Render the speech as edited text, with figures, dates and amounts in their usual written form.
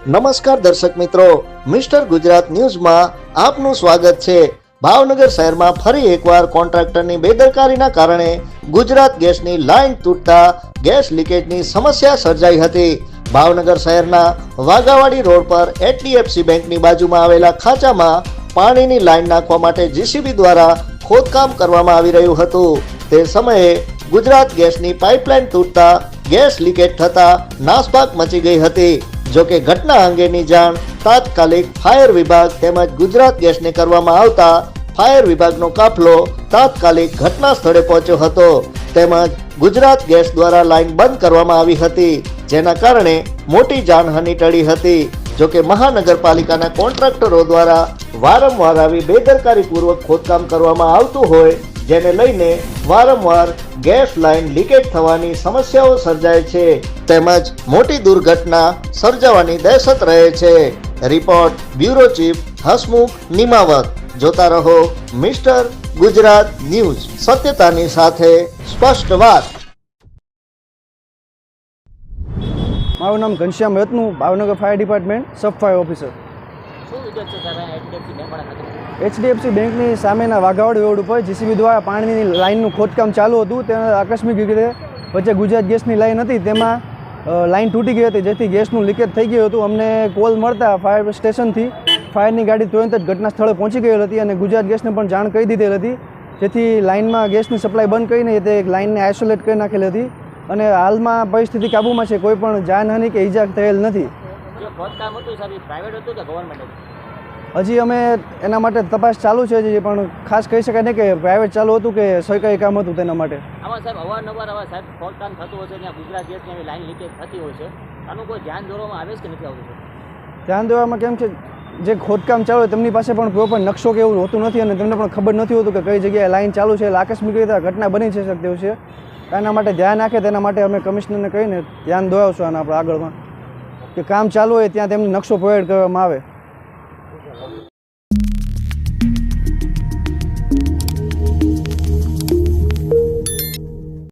નમસ્કાર દર્શક મિત્રો, મિસ્ટર ગુજરાત ન્યૂઝમાં આપનું સ્વાગત છે। ભાવનગર શહેરમાં ફરી એકવાર કોન્ટ્રાક્ટરની બેદરકારીના કારણે ગુજરાત ગેસની લાઇન તૂટતા ગેસ લીકેજની સમસ્યા સર્જાઈ હતી। ભાવનગર શહેરના વાઘાવાડી રોડ પર HDFC બેંકની બાજુમાં આવેલા ખાંચામાં પાણીની લાઇન નાખવા માટે JCB દ્વારા ખોદકામ કરવામાં આવી રહ્યું હતું। તે સમયે ગુજરાત ગેસની પાઇપલાઇન તૂટતા ગેસ લીકેજ થતા નાસભાગ મચી ગઈ હતી। જો કે ઘટના અંગેની જાણ તાત્કાલિક ફાયર વિભાગ તેમજ ગુજરાત ગેસને કરવામાં આવતા ફાયર વિભાગનો કાફલો તાત્કાલિક ઘટના સ્થળે પહોંચ્યો હતો તેમજ ગુજરાત ગેસ દ્વારા લાઇન બંધ કરવામાં આવી હતી, જેના કારણે મોટી જાનહાનિ ટળી હતી। જો કે મહાનગરપાલિકાના કોન્ટ્રાક્ટરો દ્વારા વારંવાર આવી બેદરકારીપૂર્વક ખોદકામ કરવામાં આવતું હોય, જેને લઈને વારંવાર ગેસ લાઇન લીકેજ થવાની સમસ્યાઓ સર્જાય છે તેમજ મોટી દુર્ઘટના સર્જાવાની દહેશત રહે છે। Report bureau chief Hasmukh Nimavat. જોતા રહો મિસ્ટર ગુજરાત ન્યૂઝ, સત્યતાની સાથે સ્પષ્ટ વાત। મારું નામ Ghanshyam Ratnu, Bhavnagar fire department sub fire officer. HDFC બેંકની સામેના વાઘાવાડી રોડ ઉપર JCB દ્વારા પાણીની લાઇનનું ખોદકામ ચાલુ હતું। તેમાં આકસ્મિક રીતે વચ્ચે ગુજરાત ગેસની લાઇન હતી, તેમાં લાઇન તૂટી ગઈ હતી, જેથી ગેસનું લીકેજ થઈ ગયું હતું। અમને કોલ મળતા ફાયર સ્ટેશનથી ફાયરની ગાડી તુરંત જ ઘટના સ્થળે પહોંચી ગઈ હતી અને ગુજરાત ગેસને પણ જાણ કરી દીધેલ હતી, જેથી લાઇનમાં ગેસની સપ્લાય બંધ કરીને તે લાઇનને આઇસોલેટ કરી નાખેલી હતી અને હાલમાં પરિસ્થિતિ કાબૂમાં છે। કોઈ પણ જાનહાનિ કે ઈજા થયેલ નથી। હજી અમે એના માટે તપાસ ચાલુ છે, પણ ખાસ કહી શકાય નહીં કે પ્રાઇવેટ ચાલુ હતું કે સરકારી કામ હતું તેના માટે। આમાં સાહેબ અવારનવાર સાહેબ ખોદકામ થતું હોય છે, ત્યાં ગુજરાત ગેસની લાઈન લીકેજ થતી હોય છે, આનું કોઈ ધ્યાન દોરવામાં આવે છે કે નથી આવતું? ધ્યાન દોરવામાં કેમ છે, જે ખોદકામ ચાલુ હોય તેમની પાસે પણ પ્રોપર નકશો કે એવું હોતું નથી અને તેમને પણ ખબર નથી હોતું કે કઈ જગ્યાએ લાઈન ચાલુ છે। આકસ્મિક રીતે ઘટના બની છે શકતી છે, એના માટે ધ્યાન રાખે તેના માટે અમે કમિશનરને કહીને ધ્યાન દોરાવશું આના આપણે આગળમાં કે કામ ચાલુ હોય ત્યાં તેમને નકશો પ્રોવાઈડ કરવામાં આવે।